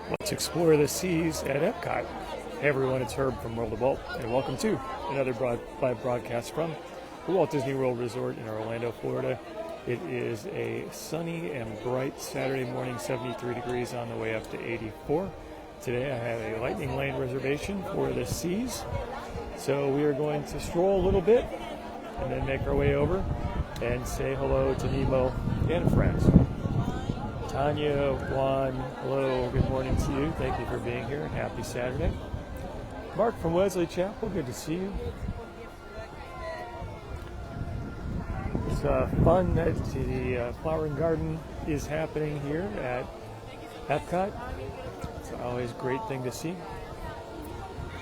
Let's explore the seas at Epcot. Hey everyone, it's Herb from World of Walt, and welcome to another live broadcast from the Walt Disney World Resort in Orlando, Florida. It is a sunny and bright Saturday morning, 73 degrees on the way up to 84. Today I have a lightning lane reservation for the seas, so we are going to stroll a little bit and then make our way over and say hello to Nemo and friends. Tanya, Juan, hello, good morning to you. Thank you for being here and happy Saturday. Mark from Wesley Chapel, good to see you. It's fun that the flowering garden is happening here at Epcot. It's always a great thing to see.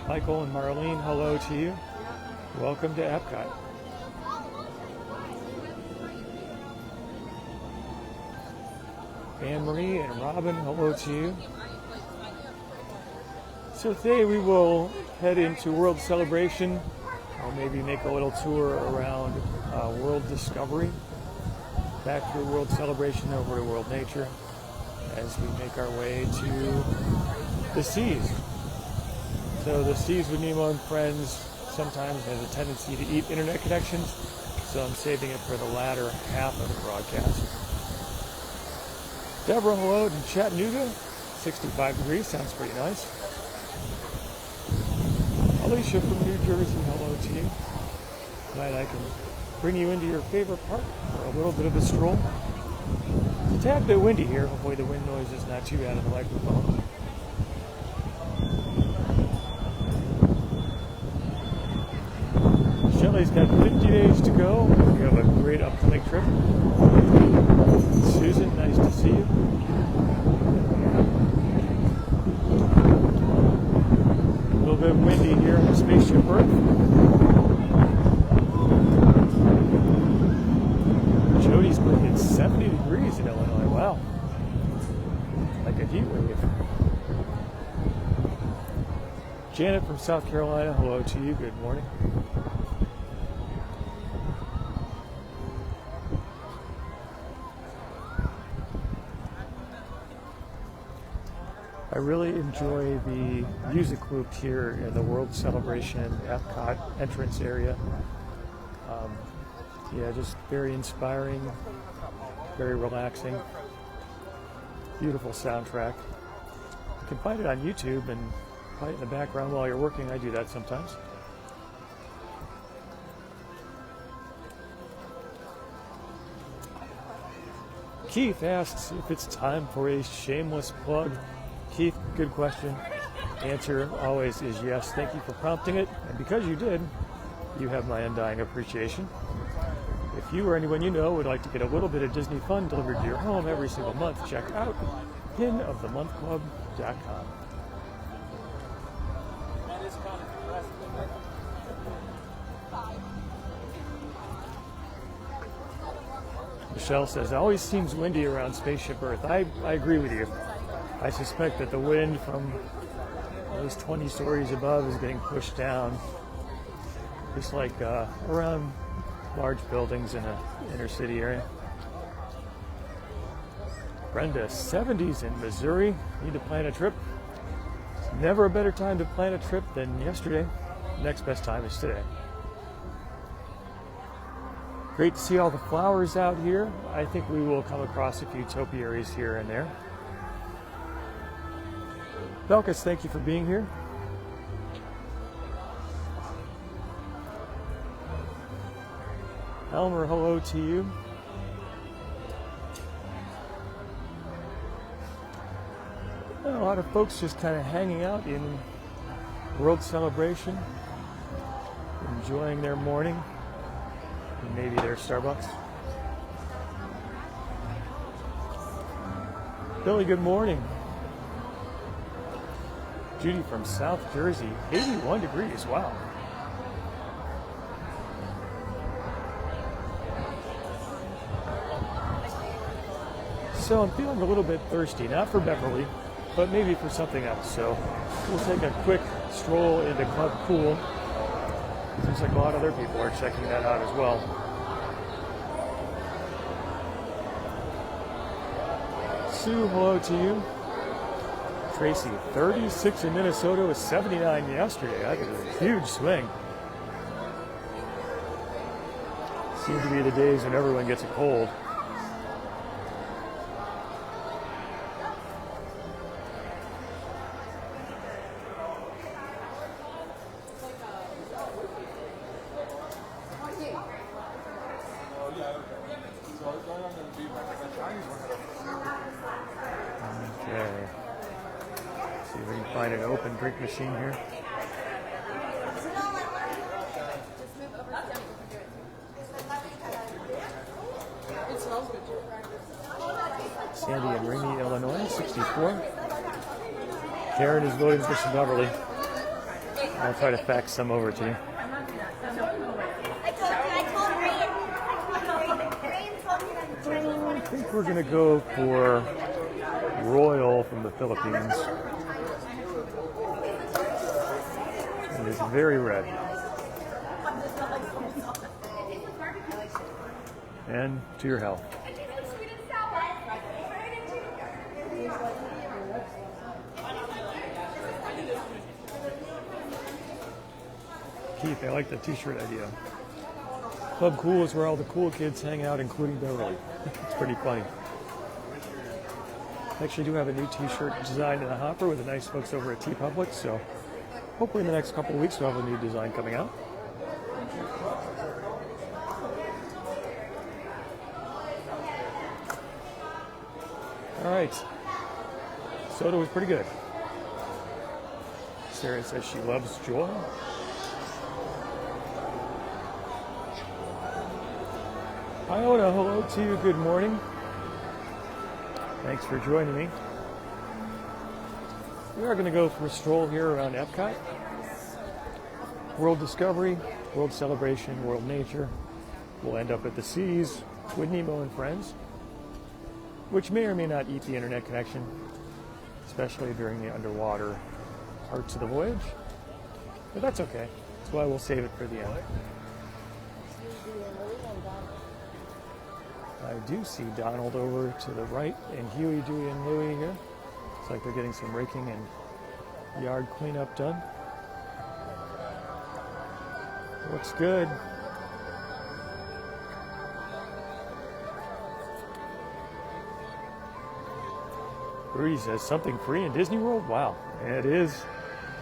Michael and Marlene, hello to you. Welcome to Epcot. Anne-Marie and Robin, hello to you. So today we will head into World Celebration, or maybe make a little tour around World Discovery, back through World Celebration over to World Nature, as we make our way to the seas. So the seas with Nemo and Friends sometimes has a tendency to eat internet connections, so I'm saving it for the latter half of the broadcast. Deborah, hello to Chattanooga. 65 degrees, sounds pretty nice. Alicia from New Jersey, hello to you. Glad I can bring you into your favorite park for a little bit of a stroll. It's a tad bit windy here. Hopefully the wind noise is not too bad on the microphone. Shelley's got 50 days to go. We have a great upcoming trip. Susan, nice to see you. A little bit windy here on the Spaceship Earth. Jody's putting in 70 degrees in Illinois. Wow. Like a heat wave. Janet from South Carolina, hello to you. Good morning. I really enjoy the music loop here in the World Celebration Epcot entrance area. Just very inspiring, very relaxing, beautiful soundtrack. You can find it on YouTube and play it in the background while you're working. I do that sometimes. Keith asks if it's time for a shameless plug. Keith, good question. Answer always is yes. Thank you for prompting it. And because you did, you have my undying appreciation. If you or anyone you know would like to get a little bit of Disney fun delivered to your home every single month, check out pinofthemonthclub.com. Michelle says, it always seems windy around Spaceship Earth. I agree with you. I suspect that the wind from those 20 stories above is getting pushed down, just like around large buildings in an inner city area. Brenda, 70s in Missouri. Need to plan a trip. It's never a better time to plan a trip than yesterday. Next best time is today. Great to see all the flowers out here. I think we will come across a few topiaries here and there. Belkis, thank you for being here. Elmer, hello to you. A lot of folks just kind of hanging out in World Celebration, enjoying their morning, and maybe their Starbucks. Billy, good morning. Judy from South Jersey, 81 degrees, wow. So I'm feeling a little bit thirsty, not for Beverly, but maybe for something else. So we'll take a quick stroll into Club Cool. Seems like a lot of other people are checking that out as well. Sue, hello to you. Tracy, 36 in Minnesota was 79 yesterday. That is a huge swing. Seem to be the days when everyone gets a cold. Okay. See if we can find an open drink machine here. Sandy in Rainy, Illinois, 64. Karen is voting for some Beverly. I'll try to fax some over to you. I think we're going to go for Royal from the Philippines. It is very red. And to your health. Keith, I like the t-shirt idea. Club Cool is where all the cool kids hang out, including Beverly. It's pretty funny. I actually do have a new t-shirt designed in the hopper with the nice folks over at TeePublic, so hopefully in the next couple of weeks we'll have a new design coming out. All right. Soda was pretty good. Sarah says she loves joy. Iona, hello to you. Good morning. Thanks for joining me. We are going to go for a stroll here around Epcot. World Discovery, World Celebration, World Nature. We'll end up at the seas with Nemo and friends, which may or may not eat the internet connection, especially during the underwater parts of the voyage. But that's okay. That's why we'll save it for the end. I do see Donald over to the right and Huey, Dewey, and Louie here. Looks like they're getting some raking and yard cleanup done. Looks good. Rudy says something free in Disney World? Wow, it is.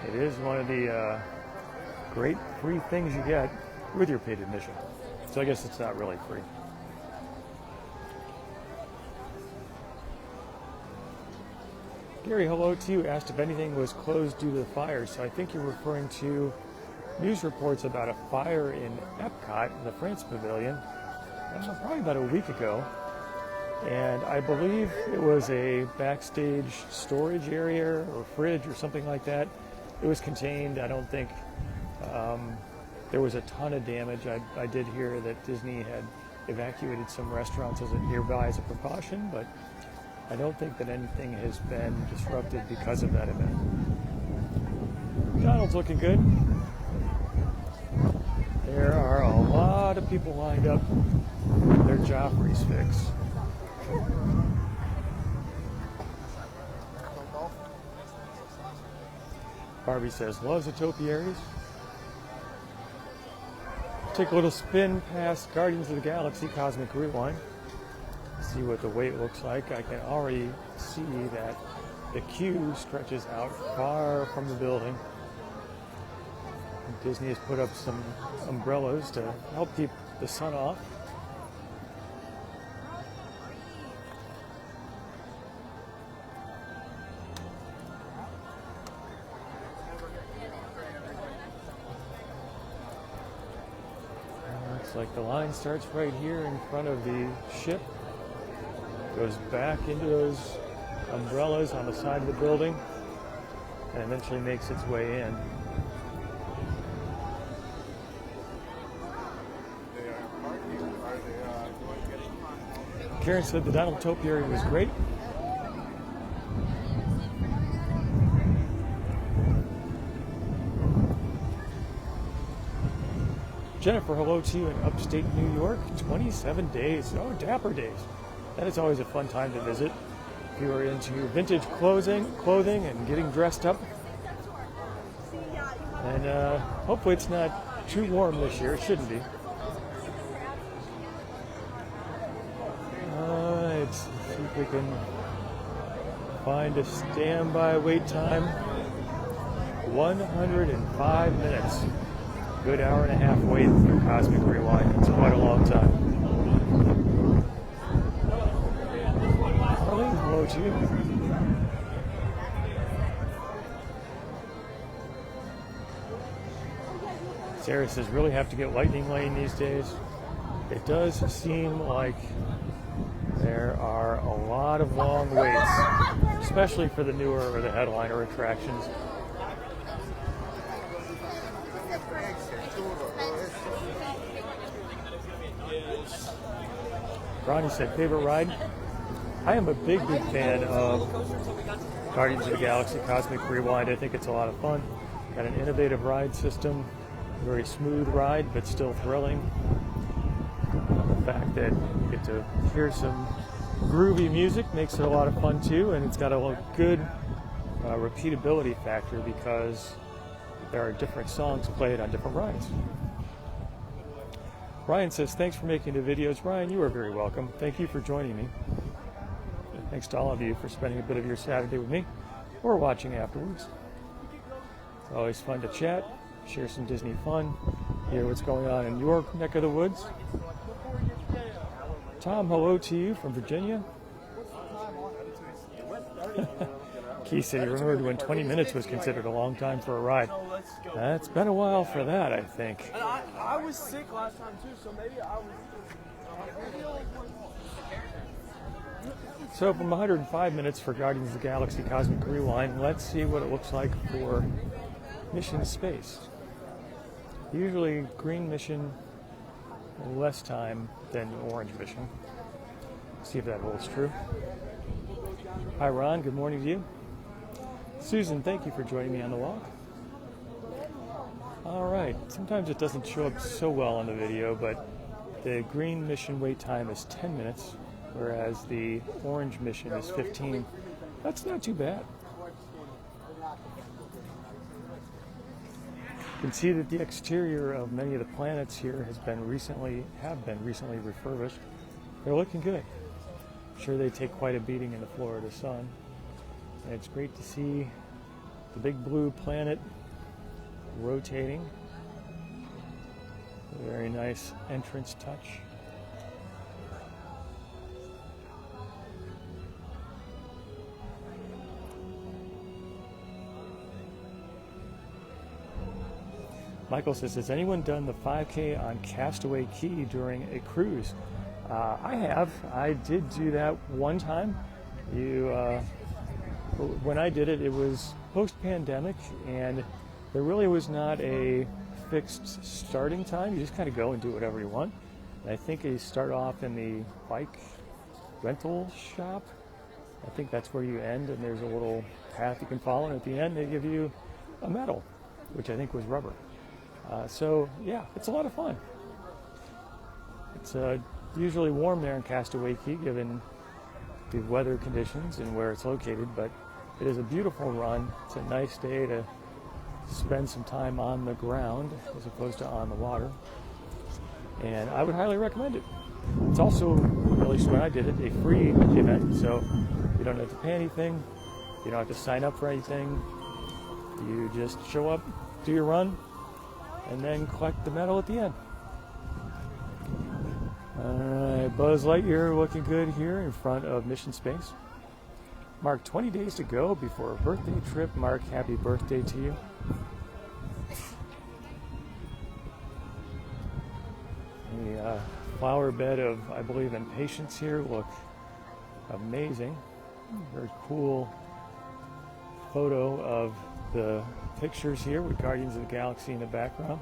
It is one of the great free things you get with your paid admission. So I guess it's not really free. Gary, hello to you. Asked if anything was closed due to the fire. So I think you're referring to news reports about a fire in Epcot, the France Pavilion, probably about a week ago. And I believe it was a backstage storage area or fridge or something like that. It was contained. I don't think there was a ton of damage. I did hear that Disney had evacuated some restaurants nearby as a precaution, but I don't think that anything has been disrupted because of that event. Donald's looking good. There are a lot of people lined up for their Joffrey's fix. Barbie says, loves the topiaries. Take a little spin past Guardians of the Galaxy Cosmic Rewind. See what the wait looks like. I can already see that the queue stretches out far from the building. And Disney has put up some umbrellas to help keep the sun off. Looks like the line starts right here in front of the ship. Goes back into those umbrellas on the side of the building and eventually makes its way in. Karen said the Donald Topiary was great. Jennifer, hello to you in upstate New York. 27 days. Oh, dapper days. That is always a fun time to visit. if you are into vintage clothing and getting dressed up. And hopefully it's not too warm this year. It shouldn't be. Let's see if we can find a standby wait time. 105 minutes. Good hour and a half wait for Cosmic Rewind. It's quite a long time. Harley, hello to you. Sarah says, really have to get Lightning Lane these days. It does seem like there are a lot of long waits, especially for the newer or the headliner attractions. Ronnie said, favorite ride? I am a big fan of Guardians of the Galaxy Cosmic Rewind. I think it's a lot of fun. Got an innovative ride system, very smooth ride, but still thrilling. The fact that you get to hear some groovy music makes it a lot of fun too, and it's got a good repeatability factor because there are different songs played on different rides. Ryan says, thanks for making the videos. Ryan, you are very welcome. Thank you for joining me. And thanks to all of you for spending a bit of your Saturday with me or watching afterwards. It's always fun to chat, share some Disney fun, hear what's going on in your neck of the woods. Tom, hello to you from Virginia. Keith said he remembered when 20 minutes was considered a long time for a ride. It's been a while for that, I think. And I was sick last time too, so maybe I was. So from 105 minutes for Guardians of the Galaxy Cosmic Rewind, let's see what it looks like for Mission Space. Usually Green Mission less time than Orange Mission. See if that holds true. Hi Ron, good morning to you. Susan, thank you for joining me on the walk. All right, sometimes it doesn't show up so well on the video, but the green mission wait time is 10 minutes, whereas the orange mission is 15. That's not too bad. You can see that the exterior of many of the planets here have been recently refurbished. They're looking good. I'm sure they take quite a beating in the Florida sun. And it's great to see the big blue planet rotating. A very nice entrance touch. Michael says, has anyone done the 5K on Castaway Cay during a cruise? I have. I did do that one time. When I did it, it was post-pandemic, and there really was not a fixed starting time. You just kind of go and do whatever you want. And I think you start off in the bike rental shop. I think that's where you end, and there's a little path you can follow, and at the end they give you a medal, which I think was rubber. So yeah, it's a lot of fun. It's usually warm there in Castaway Cay, given the weather conditions and where it's located, but it is a beautiful run. It's a nice day to spend some time on the ground as opposed to on the water, and I would highly recommend it. It's also, at least when I did it, a free event, so you don't have to pay anything, you don't have to sign up for anything. You just show up, do your run, and then collect the medal at the end. Alright, Buzz Lightyear looking good here in front of Mission Space. Mark, 20 days to go before a birthday trip. Mark, happy birthday to you. The flower bed of, I believe, Impatience here look amazing. Very cool photo of the pictures here with Guardians of the Galaxy in the background.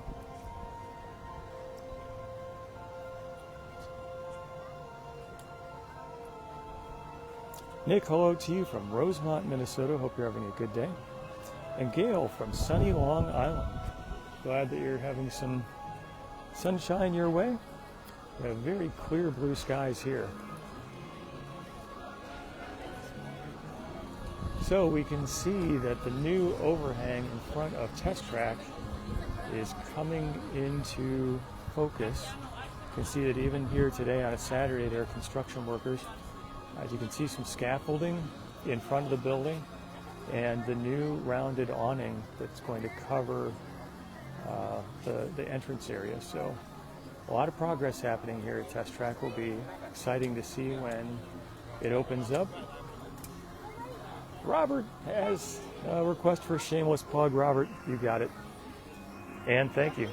Nick, hello to you from Rosemont, Minnesota. Hope you're having a good day. And Gail from sunny Long Island. Glad that you're having some sunshine your way. We have very clear blue skies here. So we can see that the new overhang in front of Test Track is coming into focus. You can see that even here today on a Saturday there are construction workers. As you can see, some scaffolding in front of the building and the new rounded awning that's going to cover the entrance area. So a lot of progress happening here at Test Track. Will be exciting to see when it opens up. Robert has a request for a shameless plug. Robert, you got it. And thank you.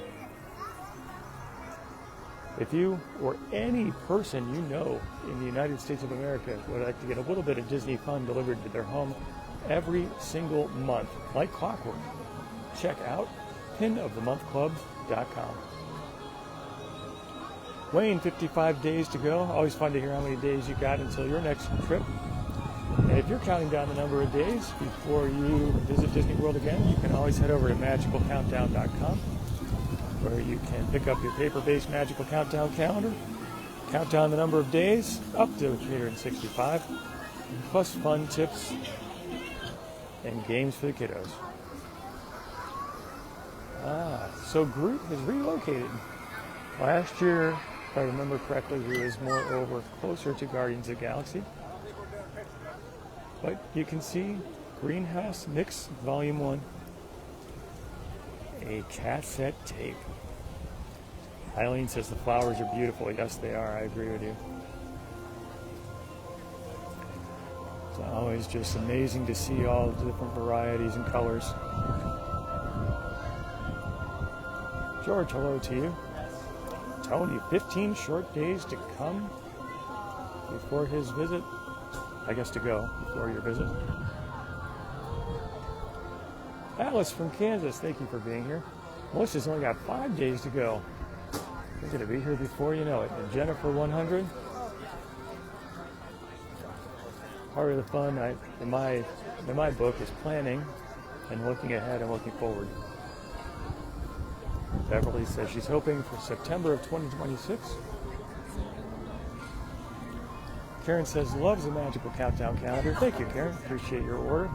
If you or any person you know in the United States of America would like to get a little bit of Disney fun delivered to their home every single month, like clockwork, check out pinofthemonthclub.com. Wayne, 55 days to go. Always fun to hear how many days you got until your next trip. And if you're counting down the number of days before you visit Disney World again, you can always head over to magicalcountdown.com, where you can pick up your paper-based Magical Countdown calendar, count down the number of days up to 365, plus fun tips and games for the kiddos. So Groot has relocated. Last year, if I remember correctly, he was closer to Guardians of the Galaxy. But you can see Greenhouse Mix Volume 1, a cassette tape. Eileen says the flowers are beautiful. Yes, they are. I agree with you. It's always just amazing to see all the different varieties and colors. George, hello to you. Tony, 15 short days to come before his visit. I guess to go before your visit. Alice from Kansas, thank you for being here. Melissa's only got 5 days to go. You're going to be here before you know it. And Jennifer, 100. Part of the fun in my book is planning and looking ahead and looking forward. Beverly says she's hoping for September of 2026. Karen says loves the Magical Countdown calendar. Thank you, Karen. Appreciate your order.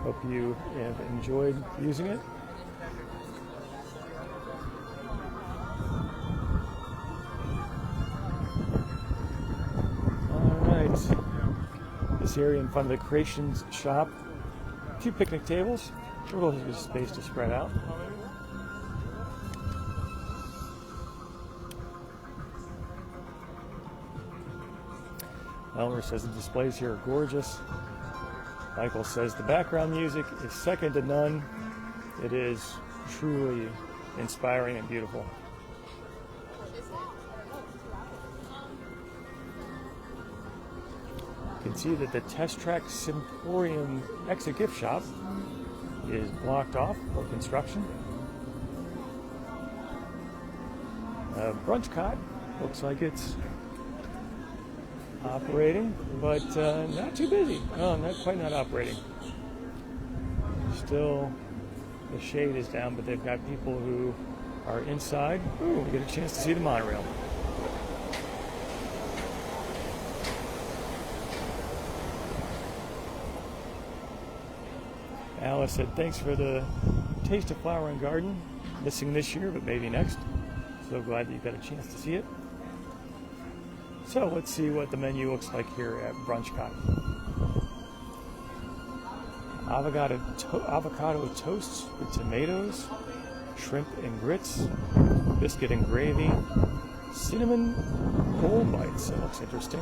Hope you have enjoyed using it. All right. This area in front of the Creations shop. A few picnic tables. A little bit of space to spread out. Elmer says the displays here are gorgeous. Michael says the background music is second to none. It is truly inspiring and beautiful. You can see that the Test Track Symphorium exit gift shop is blocked off for construction. Brunch Cot looks like it's operating, but not too busy. Oh, not operating. Still, the shade is down, but they've got people who are inside. Ooh, we get a chance to see the monorail. Alice said, thanks for the Taste of Flower and Garden. Missing this year, but maybe next. So glad that you got a chance to see it. So let's see what the menu looks like here at Brunch Cot. Avocado toasts with tomatoes, shrimp and grits, biscuit and gravy, cinnamon roll bites. That looks interesting.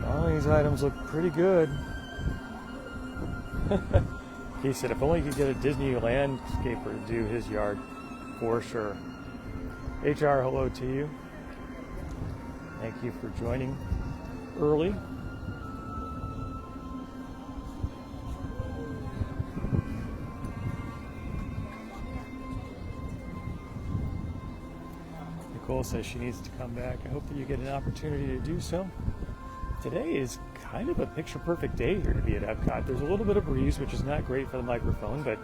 All these items look pretty good. He said if only he could get a Disney landscaper to do his yard, for sure. HR, hello to you. Thank you for joining early. Nicole says she needs to come back. I hope that you get an opportunity to do so. Today is kind of a picture-perfect day here to be at Epcot. There's a little bit of breeze, which is not great for the microphone, but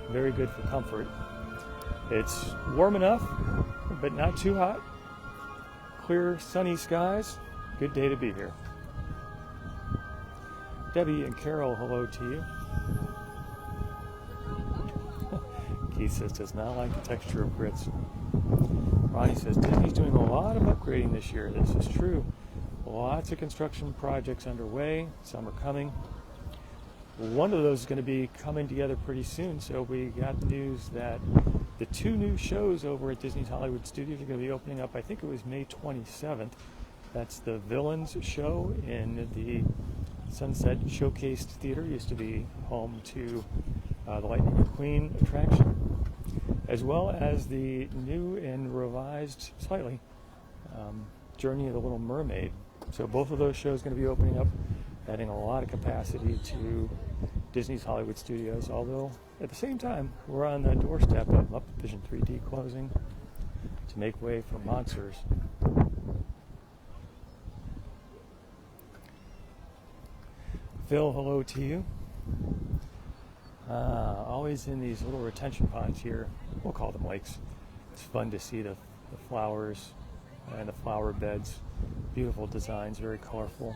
very good for comfort. It's warm enough, but not too hot. Clear, sunny skies. Good day to be here. Debbie and Carol, hello to you. Keith says, does not like the texture of grits. Ronnie says, Disney's doing a lot of upgrading this year. This is true. Lots of construction projects underway. Some are coming. One of those is going to be coming together pretty soon. So we got news that the 2 new shows over at Disney's Hollywood Studios are going to be opening up. I think it was May 27th. That's the Villains show in the Sunset Showcase Theater. Used to be home to the Lightning McQueen attraction, as well as the new and revised slightly Journey of the Little Mermaid. So both of those shows are going to be opening up, adding a lot of capacity to Disney's Hollywood Studios, although at the same time we're on the doorstep of Muppet Vision 3D closing to make way for Monsters. Phil, hello to you. Always in these little retention ponds here. We'll call them lakes. It's fun to see the flowers and the flower beds. Beautiful designs, very colorful.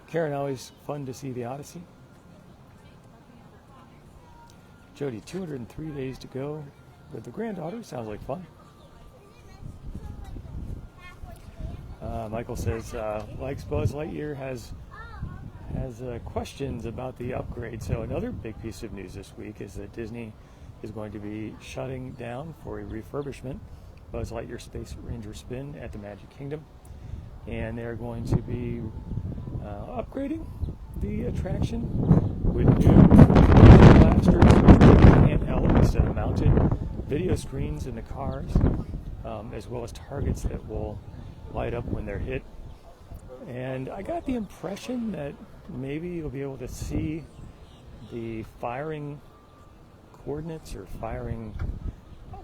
Karen, always fun to see the Odyssey. Jody, 203 days to go with the granddaughter. Sounds like fun. Michael says, likes Buzz Lightyear, has questions about the upgrade. So another big piece of news this week is that Disney is going to be shutting down for a refurbishment Buzz Lightyear Space Ranger Spin at the Magic Kingdom. And they're going to be upgrading the attraction with new blasters, handheld instead of mounted, video screens in the cars, as well as targets that will light up when they're hit. And I got the impression that maybe you'll be able to see the firing coordinates or firing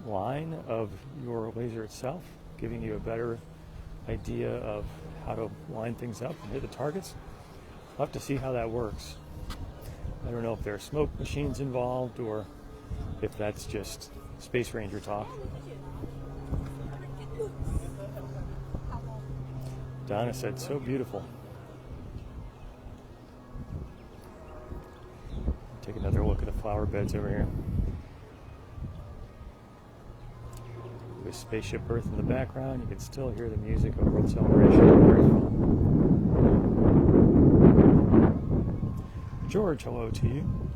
line of your laser itself, giving you a better idea of how to line things up and hit the targets. I'll have to see how that works. I don't know if there are smoke machines involved or if that's just Space Ranger talk. Donna said, so beautiful. Take another look at the flower beds over here. With Spaceship Earth in the background, you can still hear the music of World Celebration. Very fun. George, hello to you.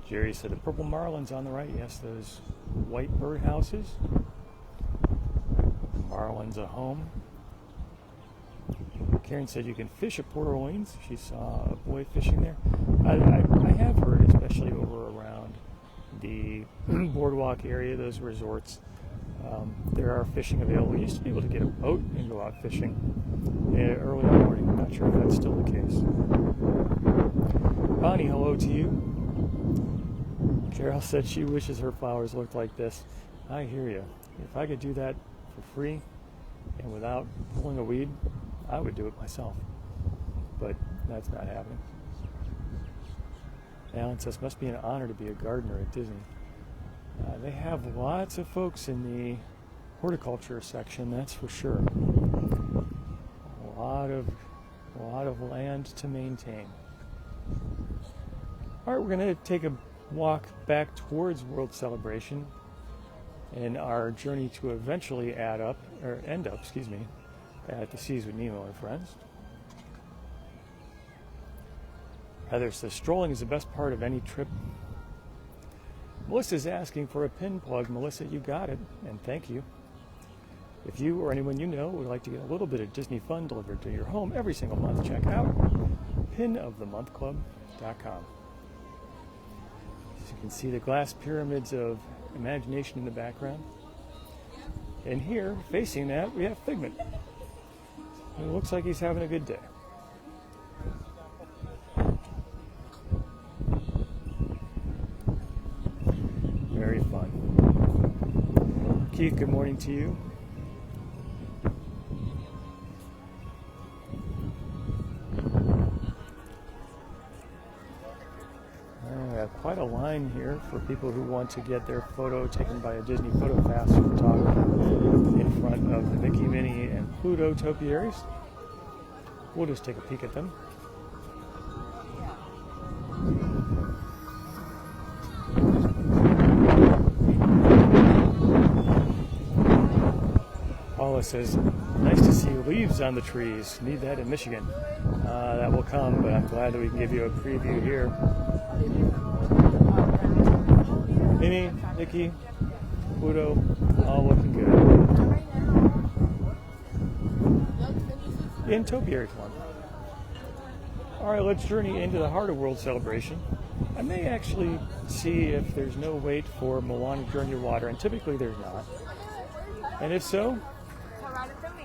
Jerry said the purple marlins on the right. Yes, those white birdhouses. Marlins a home. Karen said you can fish at Port Orleans. She saw a boy fishing there. I have heard, especially over around the boardwalk area, those resorts, there are fishing available. You used to be able to get a boat and go out fishing early in the morning. I'm not sure if that's still the case. Bonnie, hello to you. Carol said she wishes her flowers looked like this. I hear you. If I could do that for free and without pulling a weed, I would do it myself. But that's not happening. Alan says, must be an honor to be a gardener at Disney. They have lots of folks in the horticulture section, that's for sure. A lot of land to maintain. All right, we're going to take a walk back towards World Celebration and our journey to eventually end up, at the Seas with Nemo and Friends. Heather says, strolling is the best part of any trip. Melissa's asking for a pin plug. Melissa, you got it, and thank you. If you or anyone you know would like to get a little bit of Disney fun delivered to your home every single month, check out pinofthemonthclub.com. As you can see the glass pyramids of imagination in the background. And here, facing that, we have Figment. It looks like he's having a good day. Very fun. Keith, good morning to you. We have quite a line here for people who want to get their photo taken by a Disney PhotoPass photographer in front of the Mickey, Minnie, and Pluto topiaries. we'll just take a peek at them. Paula says, nice to see leaves on the trees. Need that in Michigan. That will come, but I'm glad that we can give you a preview here. Amy, Nikki, Pluto, all looking good. In topiary form. All right, let's journey into the Heart of World celebration. I may actually see if there's no wait for Moana Journey to Water, and typically there's not. And if so,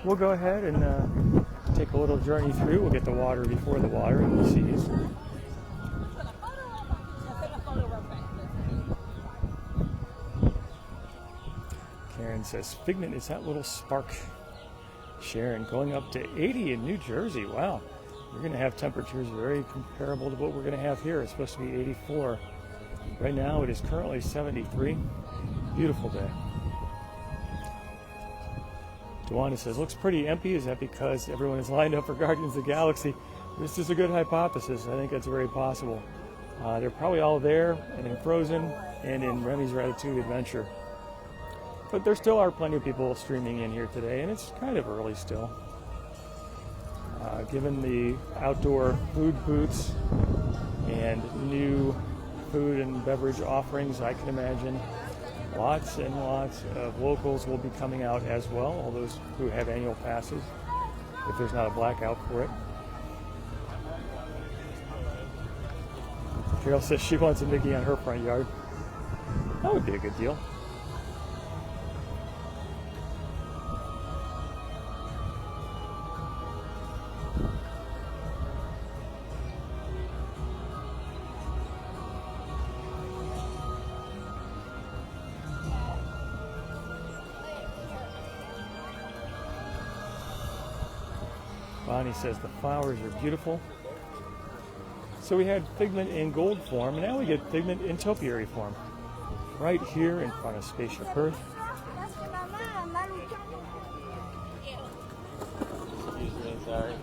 we'll go ahead and take a little journey through. We'll get the water before the water and the seas. Karen says, Figment is that little spark. Sharon, going up to 80 in New Jersey. Wow. We're going to have temperatures very comparable to what we're going to have here. It's supposed to be 84. Right now it is currently 73. Beautiful day. Dewana says, looks pretty empty. Is that because everyone is lined up for Guardians of the Galaxy? This is a good hypothesis. I think that's very possible. They're probably all there and in Frozen and in Remy's Ratatouille Adventure. But there still are plenty of people streaming in here today, and it's kind of early still. Given the outdoor food booths and new food and beverage offerings, I can imagine lots and lots of locals will be coming out as well, all those who have annual passes, if there's not a blackout for it. Carol says she wants a Mickey on her front yard. That would be a good deal. Bonnie says the flowers are beautiful. So we had Figment in gold form, and now we get Figment in topiary form. Right here in front of Spaceship Earth. Excuse me, sorry.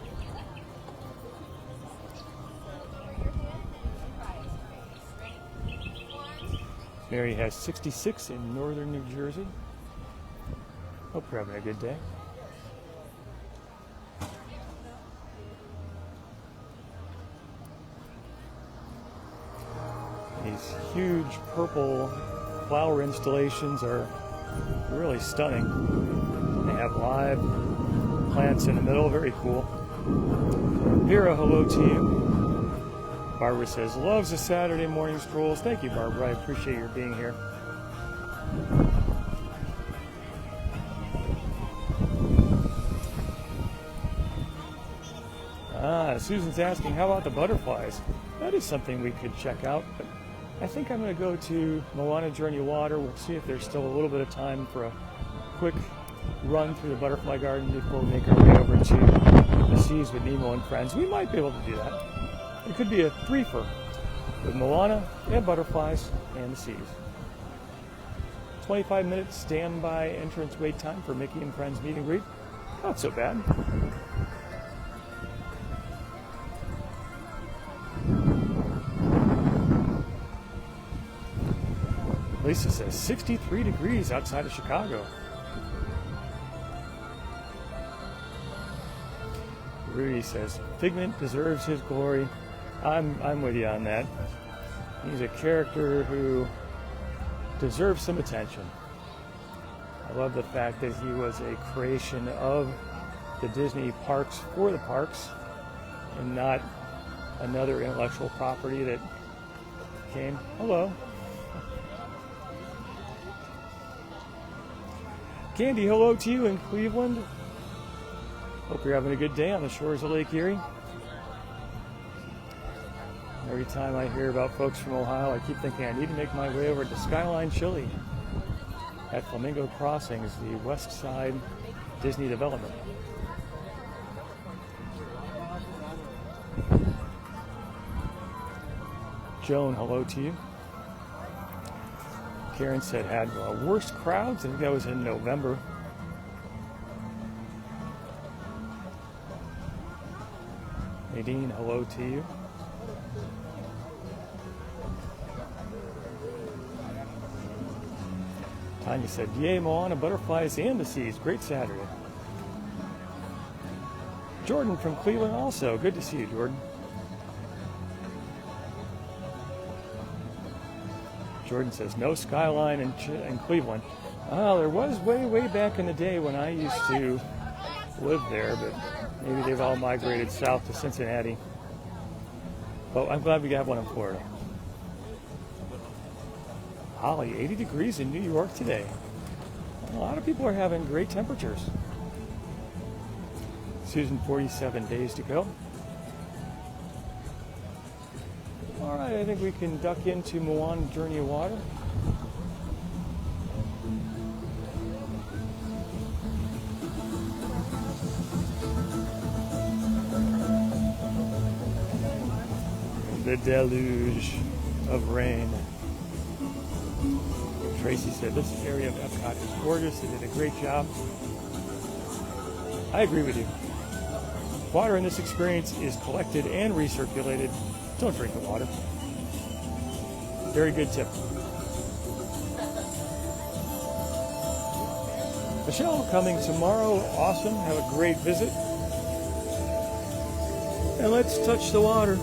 Mary has 66 in northern New Jersey. Hope you're having a good day. These huge purple flower installations are really stunning. They have live plants in the middle, very cool. Vera, hello to you. Barbara says, loves the Saturday morning strolls. Thank you, Barbara. I appreciate your being here. Susan's asking, how about the butterflies? That is something we could check out, but I think I'm going to go to Moana Journey Water. We'll see if there's still a little bit of time for a quick run through the butterfly garden before we make our way over to the seas with Nemo and friends. We might be able to do that. It could be a threefer with Moana and butterflies and the seas. 25 minutes standby entrance wait time for Mickey and Friends meet and greet. Not so bad. Lisa says 63 degrees outside of Chicago. Rudy says Figment deserves his glory. I'm with you on that. He's a character who deserves some attention. I love the fact that he was a creation of the Disney parks for the parks and not another intellectual property that came. Hello. Candy, hello to you in Cleveland. Hope you're having a good day on the shores of Lake Erie. Every time I hear about folks from Ohio, I keep thinking I need to make my way over to Skyline Chili at Flamingo Crossings, the west side Disney development. Joan, hello to you. Karen said had worst crowds. I think that was in November. Nadine, hello to you. Tanya said, yay, Moana, butterflies, and the seas. Great Saturday. Jordan from Cleveland also. Good to see you, Jordan. Jordan says, no skyline in Cleveland. There was way back in the day when I used to live there, but maybe they've all migrated south to Cincinnati. But I'm glad we got one in Florida. Holly, 80 degrees in New York today. A lot of people are having great temperatures. Susan, 47 days to go. All right, I think we can duck into Moana Journey of Water. The deluge of rain. Tracy said, this area of Epcot is gorgeous. They did a great job. I agree with you. Water in this experience is collected and recirculated. Don't drink the water. Very good tip. Michelle, coming tomorrow. Awesome. Have a great visit. And let's touch the water.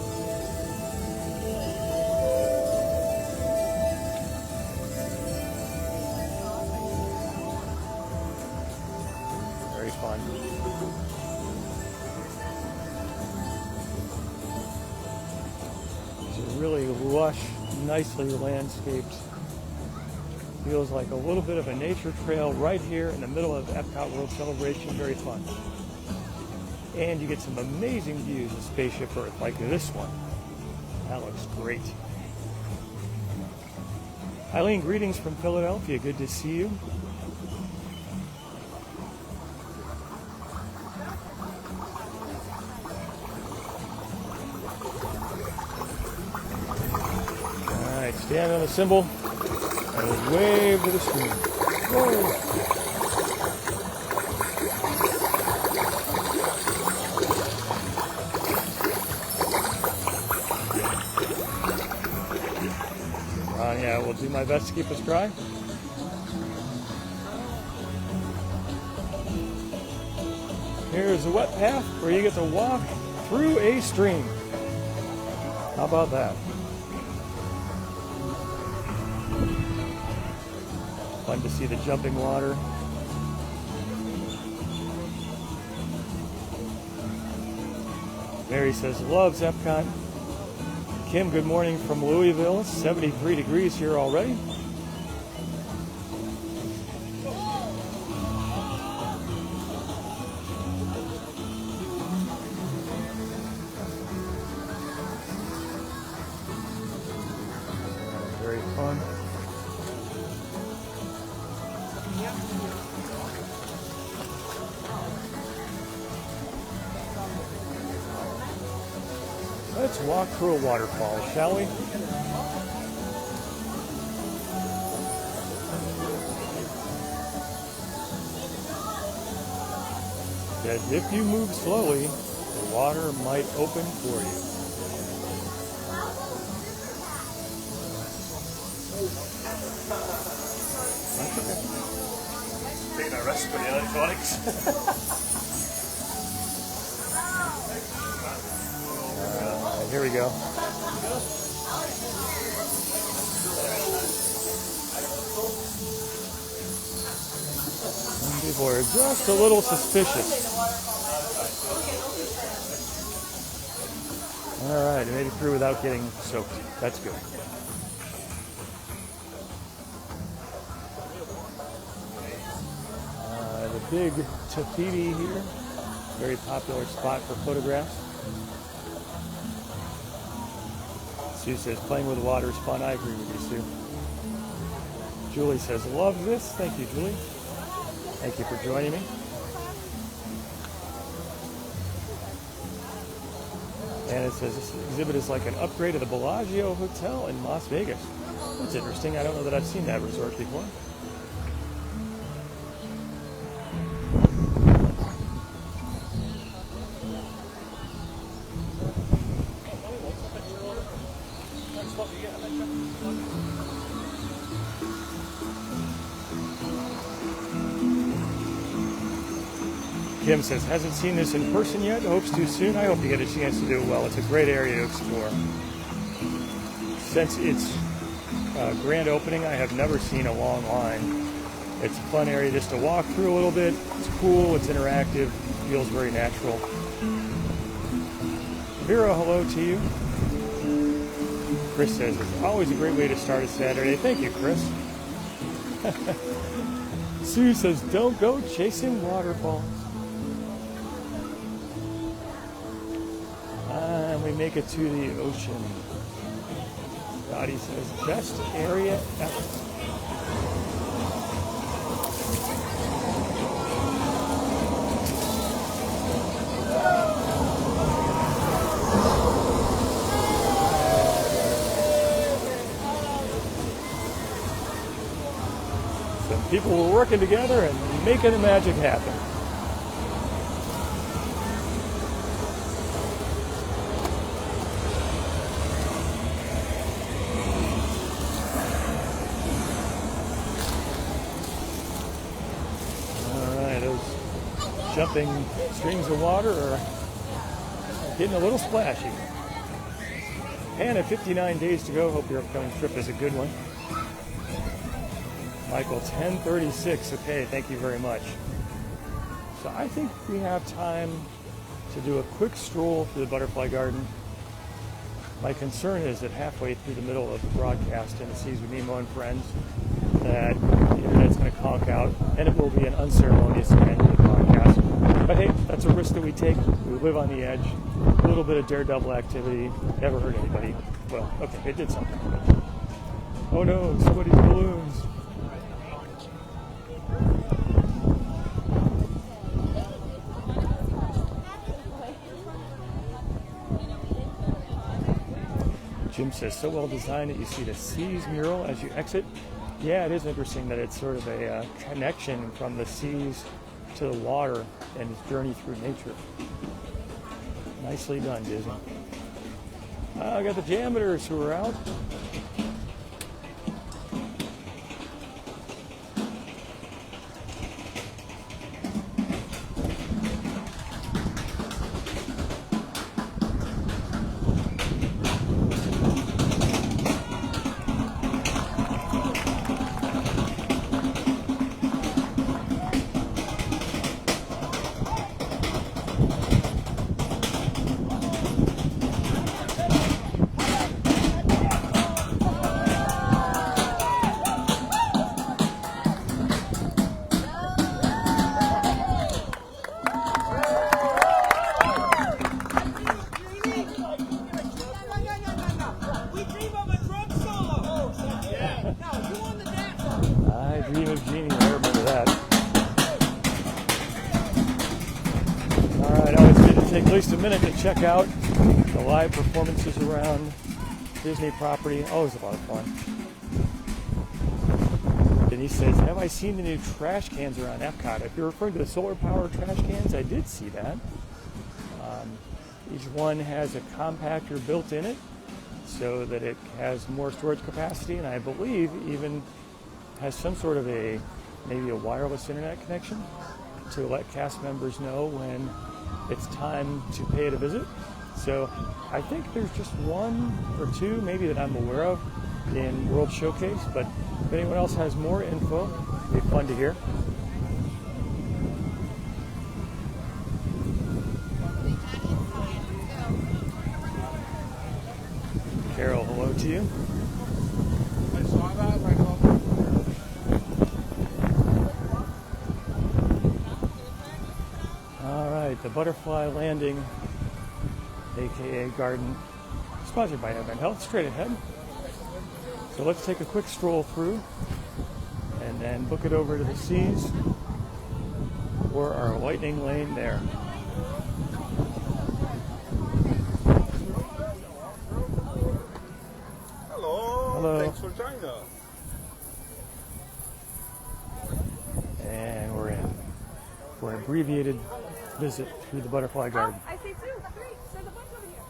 Very fun. Really lush, nicely landscaped. Feels like a little bit of a nature trail right here in the middle of Epcot World Celebration. Very fun. And you get some amazing views of Spaceship Earth, like this one. That looks great. Eileen, greetings from Philadelphia. Good to see you. Stand on the symbol and wave to the screen. Whoa. Yeah, we'll do my best to keep us dry. Here's a wet path where you get to walk through a stream. How about that? Fun to see the jumping water. Mary says, loves Epcot. Kim, good morning from Louisville. 73 degrees here already. Very fun. Let's walk through a waterfall, shall we? That if you move slowly, the water might open for you. Taking a rest for the electronics. Here we go. Some people are just a little suspicious. All right, I made it through without getting soaked. That's good. The big Tahiti here, very popular spot for photographs. Sue says, playing with water is fun. I agree with you, Sue. Julie says, love this. Thank you, Julie. Thank you for joining me. And it says, this exhibit is like an upgrade of the Bellagio Hotel in Las Vegas. That's interesting. I don't know that I've seen that resort before. Kim says, hasn't seen this in person yet, hopes to soon. I hope you get a chance to do it well. It's a great area to explore. Since its grand opening, I have never seen a long line. It's a fun area just to walk through a little bit. It's cool, it's interactive, feels very natural. Vera, hello to you. Chris says, it's always a great way to start a Saturday. Thank you, Chris. Sue says, don't go chasing waterfalls. And we make it to the ocean. Dottie says, best area ever. Some people were working together and making the magic happen. Jumping streams of water are getting a little splashy. Hannah, 59 days to go. Hope your upcoming trip is a good one. Michael, 10:36. Okay, thank you very much. So I think we have time to do a quick stroll through the butterfly garden. My concern is that halfway through the middle of the broadcast in the Seas with Nemo and Friends, that the internet's going to conk out, and it will be an unceremonious end to the broadcast. But hey, that's a risk that we take. We live on the edge. A little bit of daredevil activity. Never hurt anybody. Well, okay, it did something. Oh no, somebody's balloons. Jim says, so well designed that you see the seas mural as you exit. Yeah, it is interesting that it's sort of a connection from the seas to the water and its journey through nature. Nicely done, Disney. I got the Jameters who are out. At least a minute to check out the live performances around Disney property. Always a lot of fun. Denise says, have I seen the new trash cans around Epcot? If you're referring to the solar powered trash cans, I did see that. Each one has a compactor built in it so that it has more storage capacity, and I believe even has some sort of maybe a wireless internet connection to let cast members know when it's time to pay it a visit. So I think there's just one or two maybe that I'm aware of in World Showcase, but if anyone else has more info, it'd be fun to hear. Carol, hello to you. I saw that, Michael. The Butterfly Landing, aka Garden, sponsored by Advent Health, straight ahead. So let's take a quick stroll through and then book it over to the Seas or our lightning lane there. Hello. Hello. Thanks for joining us. And we're in for an abbreviated visit through the Butterfly Garden. I see 2, 3. There's a bunch over here.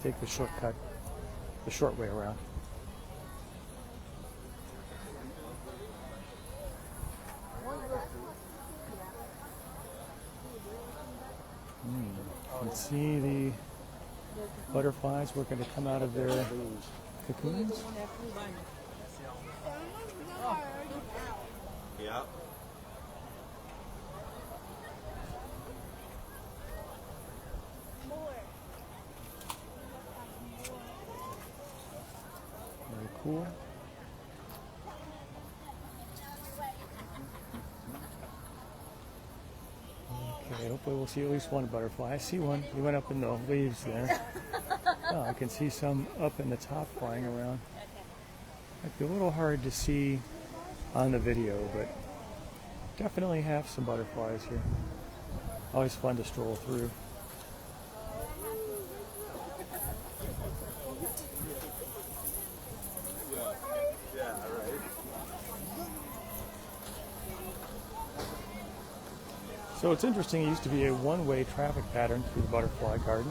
take the shortcut, the short way around. You can see the butterflies working to come out of their cocoons. Yeah. Very cool. Okay, hopefully we'll see at least one butterfly. I see one. He went up in the leaves there. Oh, I can see some up in the top flying around. Might be a little hard to see on the video, but definitely have some butterflies here. Always fun to stroll through. Yeah, right. So it's interesting, it used to be a one-way traffic pattern through the butterfly garden,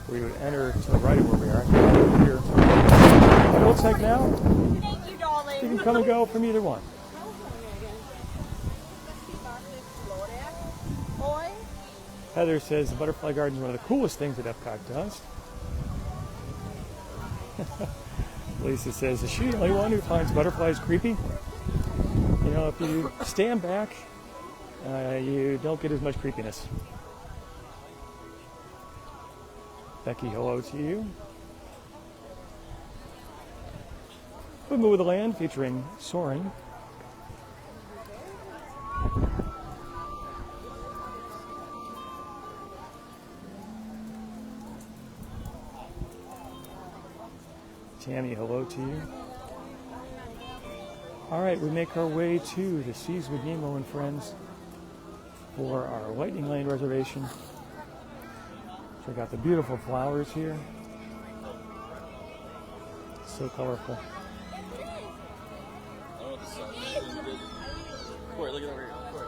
where you would enter to the right of where we are, and over here. But it looks like now, Thank you, darling. you can come and go from either one. Boy. Heather says the butterfly garden is one of the coolest things that Epcot does. Lisa says, is she the only one who finds butterflies creepy? You know, if you stand back, you don't get as much creepiness. Becky, hello to you. We move with the land featuring Soaring. Tammy, hello to you. All right, we make our way to the Seas with Nemo and Friends for our Lightning Lane reservation. Check out the beautiful flowers here. So colorful. Oh, the sun is good. Corey, look at over here. Corey.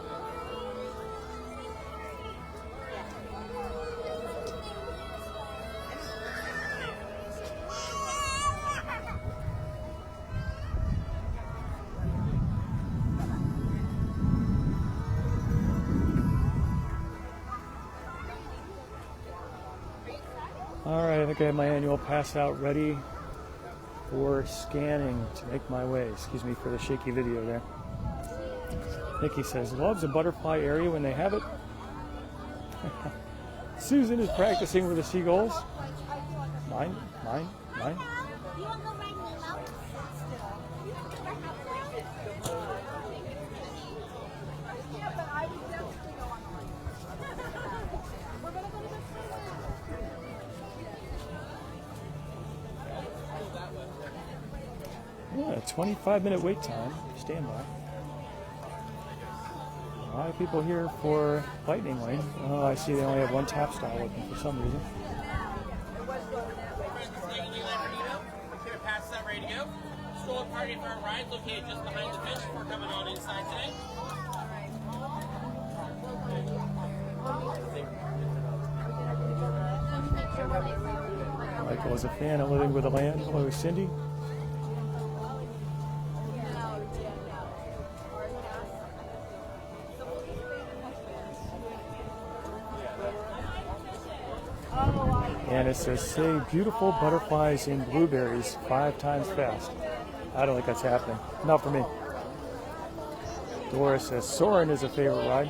All right, I think I have my annual pass out ready for scanning to make my way. Excuse me for the shaky video there. Nikki says, loves a butterfly area when they have it. Susan is practicing with the seagulls. Mine. You want to go ride Nemo? Yeah, but I would definitely go on one. We're going to go to the Yeah, 25-minute wait time. Stand by. A lot of people here for Lightning Lane. Oh, I see they only have one tap style open for some reason. Pass that ready to go. Stroll party for our ride located just behind the fish. We're coming on inside today. Michael is a fan of Living with the Land. Hello, Cindy. And it says, say beautiful butterflies and blueberries 5 times fast. I don't think that's happening. Not for me. Doris says, Soarin' is a favorite ride.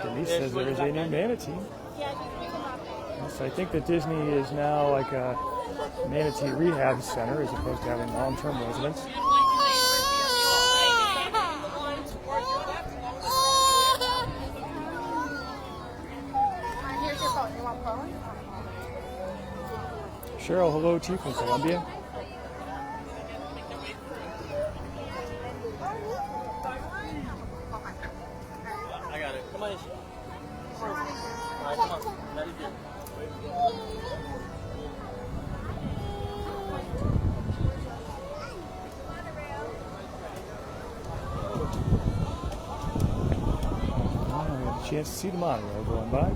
Denise says there is a new manatee. Yes, I think that Disney is now like a manatee rehab center as opposed to having long-term residents. Here's your phone. You want phone? Cheryl, hello to you from Columbia. I got it. Come on. All right, come on. That is good. Oh, I had a chance to see the monorail going by.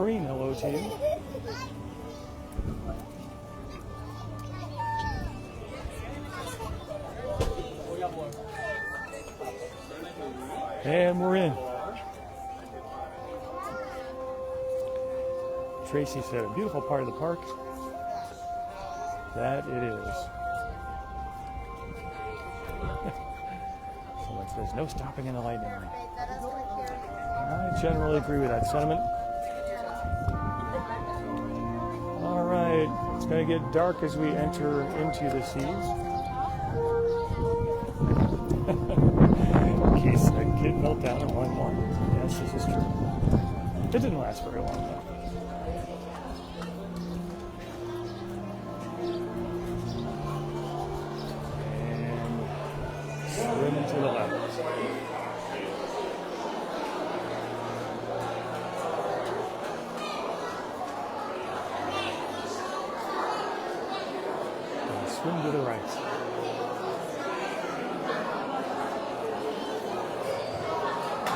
Kareen, hello to you. And we're in. Tracy said, a beautiful part of the park. That it is. Someone says, no stopping in the lightning lane. I generally agree with that sentiment. All right, it's going to get dark as we enter into the seas. Keith said, kid meltdown in line 1. Yes, this is true. It didn't last very long, though. Swim to the left. And swim to the right.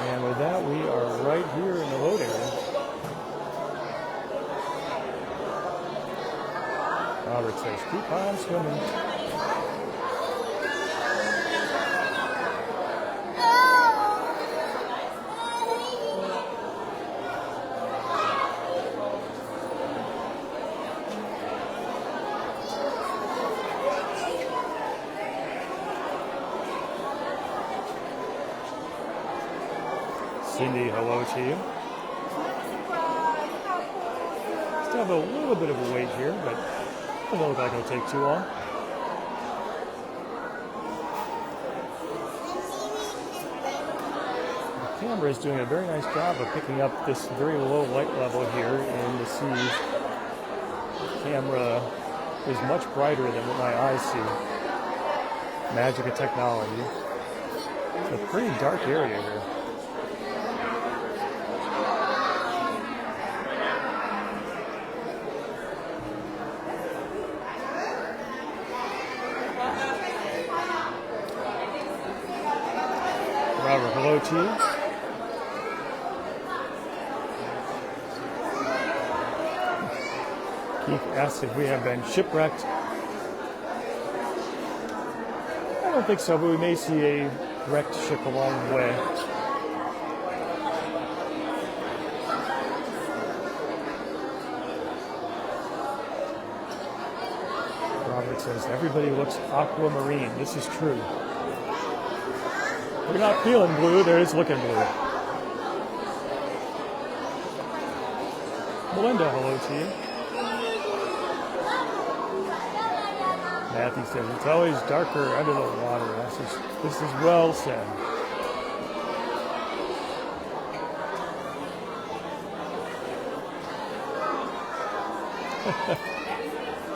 And with that, we are right here in the load area. Robert says, keep on swimming. Cindy, hello to you. Still have a little bit of a wait here, but it doesn't look like it'll take too long. The camera is doing a very nice job of picking up this very low light level here in the seas. The camera is much brighter than what my eyes see. Magic of technology. It's a pretty dark area here. Robert, hello to you. Keith asks if we have been shipwrecked. I don't think so, but we may see a wrecked ship along the way. Robert says, everybody looks aquamarine. This is true. They're not feeling blue, they're just looking blue. Melinda, hello to you. Matthew says, it's always darker under the water. This is well said.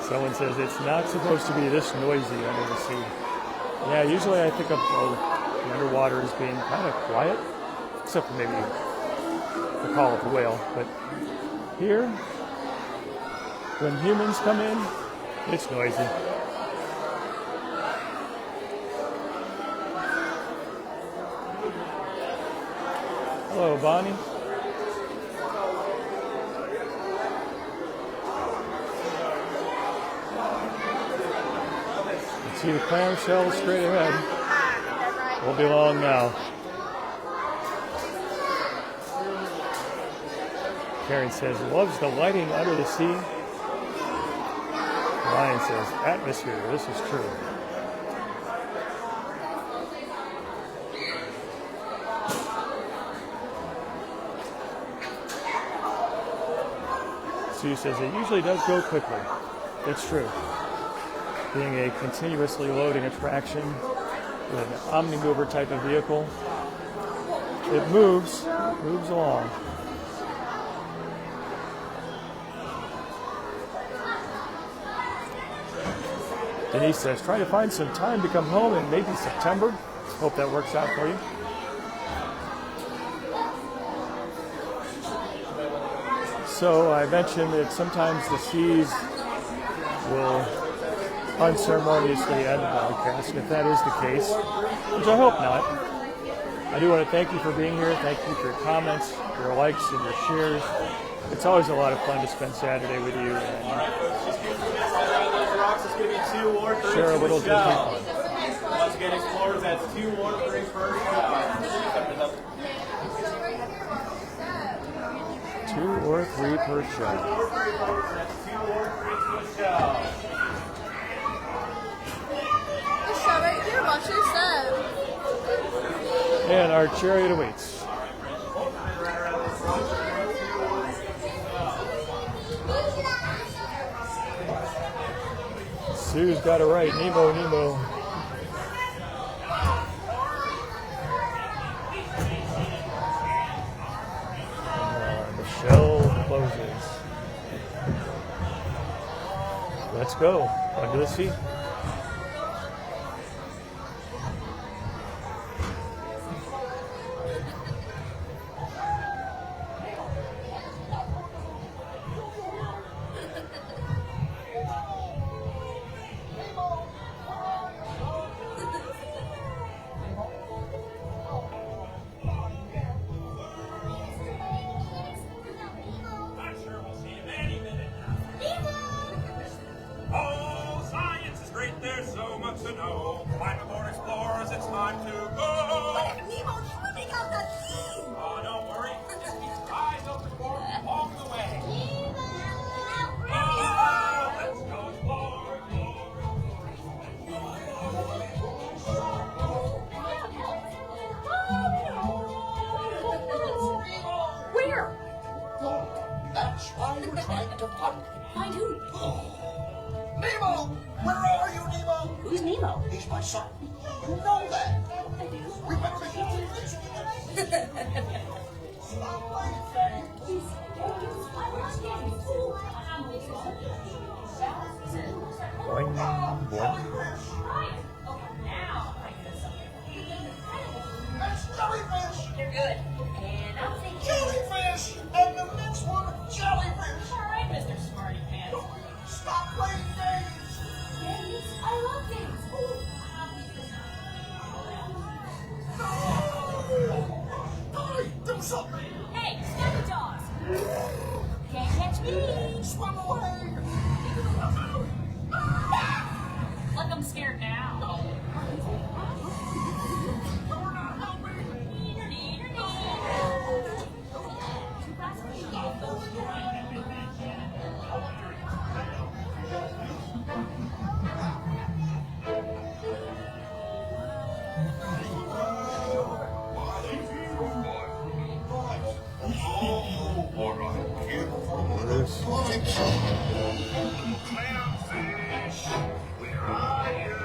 Someone says, it's not supposed to be this noisy under the sea. Yeah, usually I think of the underwater as being kind of quiet, except for maybe the call of the whale. But here, when humans come in, it's noisy. Hello, Bonnie. You see the clamshell straight ahead. Won't be long now. Karen says, loves the lighting under the sea. Ryan says, atmosphere. This is true. Sue says, it usually does go quickly. It's true. Being a continuously loading attraction with an omnimover type of vehicle, it moves along. Denise says, try to find some time to come home in maybe September. Hope that works out for you. So I mentioned that sometimes the seas will unceremoniously end the broadcast. If that is the case, which I hope not, I do want to thank you for being here. Thank you for your comments, your likes, and your shares. It's always a lot of fun to spend Saturday with you. All right, folks, just keep moving around those rocks. It's going to be 2 or 3 Share a to little show. Once again, explorers, that's 2 or 3 per show. 2 or 3 per show. 2 or 3, folks. That's 2 or 3 to a show. The show right here, watch your step. And our chariot awaits. Sue's got it right. Nemo, Nemo. The shell closes. Let's go. Under the sea. I'm sure we'll see him any minute now. Oh, science is great, there's so much to know. Climb aboard, explorers, it's time to go. Nemo's swimming out the sea. Oh, don't worry, just keep your eyes open for him along the way. Oh, let's go explore. Where? That's why we're trying to find him. Find who? Nemo! Where are you, Nemo? Who's Nemo? He's my son. You know that. Remember he lives with us. Stop playing games. Boing, boing. That's jellyfish. They're good. And I'm thinking. Jellyfish! And the next one, jellyfish. All right, Mr. Smarty Pants. Stop playing games. Games? I love games. Dolly, do something. Hey, stop the jaws. Can't catch me. Swim away. Look, I'm scared now. You're not helping. Oh, all right. Here for This. Clowfish, Where are you?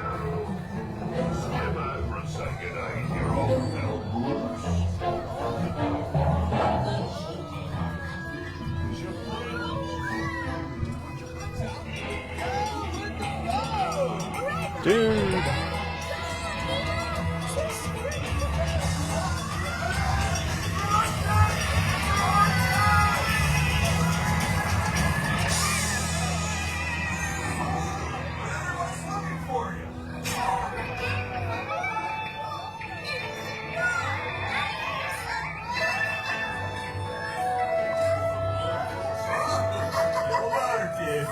Swim over and say good day, you're all Dude. everyone's looking for you. What's the matter, kid?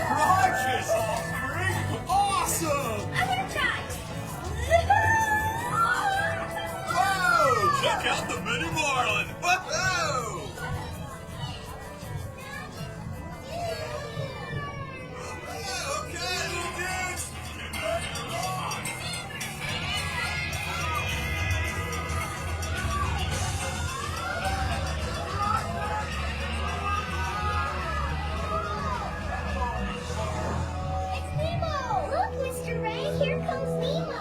Righteous, offspring! Awesome! Whoa! Check out the mini marlin! Whoa! Okay, dudes! It's Nemo! Look, Mr. Ray, here comes Nemo!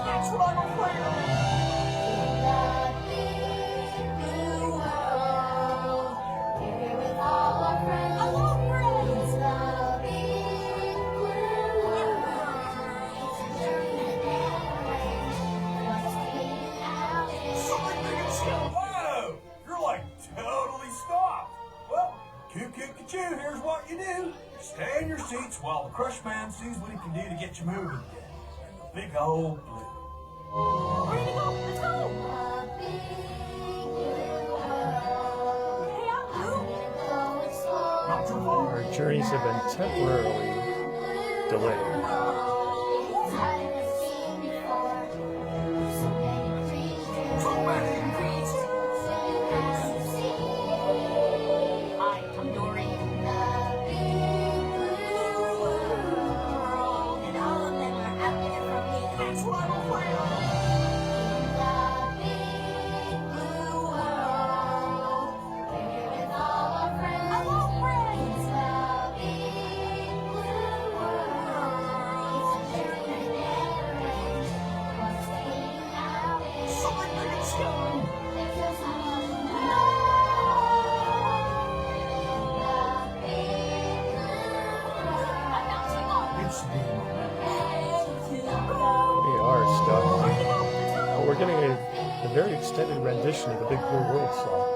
That's what I'm afraid of! Something big and slow. Whoa! You're like totally stopped. Well, Crush Man sees what he can do to get you moving again. The big old blue. Ready to go? Let's go. Hey, I'm Blue. Not too far. Our journeys have been temporarily delayed. So many creatures. Hi, I'm Dory. And all of them are out there for me. That's what I'm afraid of. It's Nemo. We are stuck. But we're getting a very extended rendition of the Big Blue World song.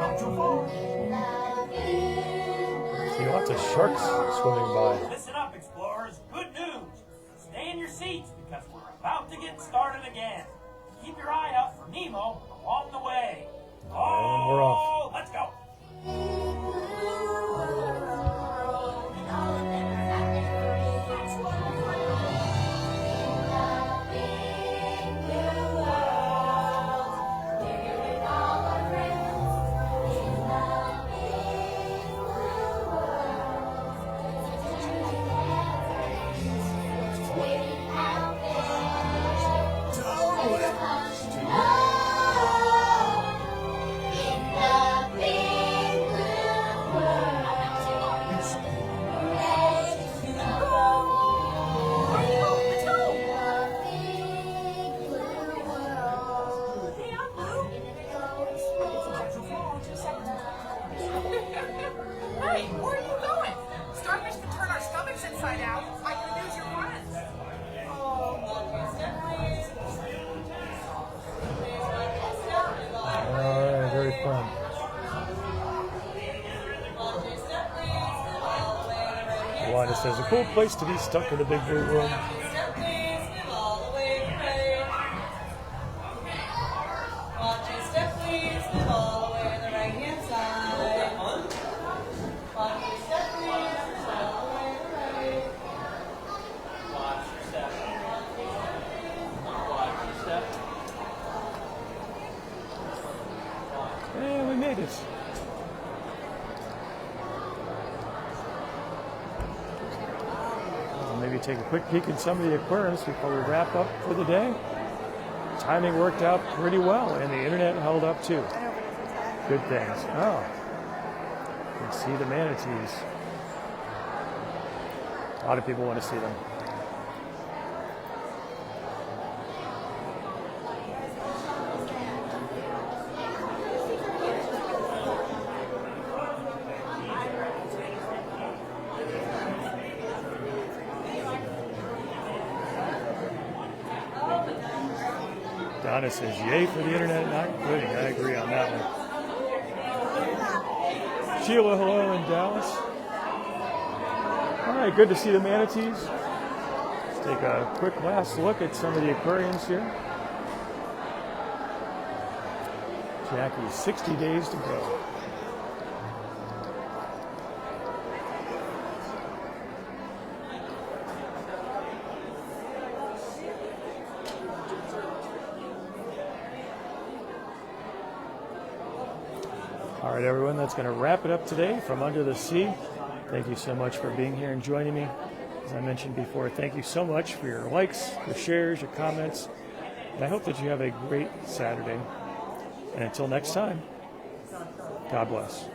Not too far. See lots of sharks swimming by. Listen up, explorers. Good news. Stay in your seats because we're about to get started again. Keep your eye out for Nemo along the way. And we're off. Let's go. Hey, where are you going? Starfish can turn our stomachs inside out. I can use your friends. Alright, very fun. Wanda says, a cool place to be stuck in the Big Blue Room. Watch your step. Watch your step. And we made it. Maybe take a quick peek at some of the aquariums before we wrap up for the day. Timing worked out pretty well, and the internet held up too. Good things. Oh, you can see the manatees. A lot of people want to see them. Donna says, yay for the internet not including. I agree on that one. Sheila, hello in Dallas. All right, good to see the manatees. Let's take a quick last look at some of the aquariums here. Jackie, 60 days to go. All right, everyone, that's going to wrap it up today from Under the Sea. Thank you so much for being here and joining me. As I mentioned before, thank you so much for your likes, your shares, your comments. And I hope that you have a great Saturday. And until next time, God bless.